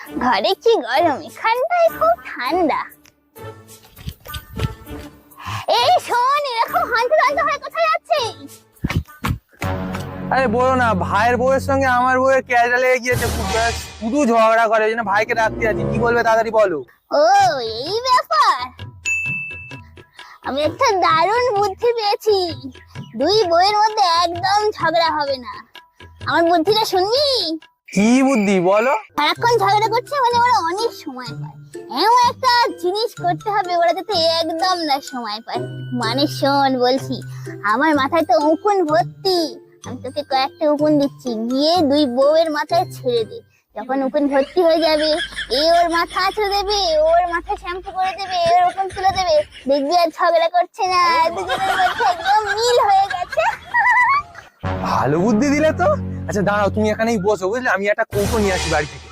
ঘরে কি গরম, এখানটায় খুব ঠান্ডা। এই শোন, এরকম হাঁটতে হাঁটতে হয়ে কোথায় যাচ্ছিস? আরে বলো না, ভাইয়ের বউয়ের সঙ্গে আমার বউয়ের ক্যাজা লেগে গিয়েছে, শুধু ঝগড়া করে। ওই জন্য ভাইকে রাখতে আছি। কি বলবে তাড়াতাড়ি বলো। ও, এই ব্যাপার। আমি একটা দারুণ বুদ্ধি পেয়েছি। দুই বউয়ের মধ্যে একদম ঝগড়া হবে না। আমার বুদ্ধিটা শুনবি? কি বুদ্ধি বলো? সারাক্ষণ ঝগড়া করছে মানে ওরা অনেক সময় পায়। এমন একটা জিনিস করতে হবে ওরা যাতে একদম না সময় পায়। মানে শোন বলছি, আমার মাথায় তো উকুন ভর্তি। আমি তোকে কয়েকটা উকুন দিচ্ছি, গিয়ে দুই বউয়ের মাথায় ছেড়ে দে। যখন উকুন ভর্তি হয়ে যাবে, এ ওর মাথা আঁচড়ে দেবে, ওর মাথায় শ্যাম্পু করে দেবে, ওর উকুন তুলে দেবে। দেখবি আর ঝগড়া করছে না, দুজনের মধ্যে একদম মিল হয়ে গেছে। ভালো বুদ্ধি দিলে তো। আচ্ছা দাঁড়াও, তুমি এখানেই বসো বুঝলে, আমি একটা কৌটো নিয়ে আসি বাড়ি থেকে।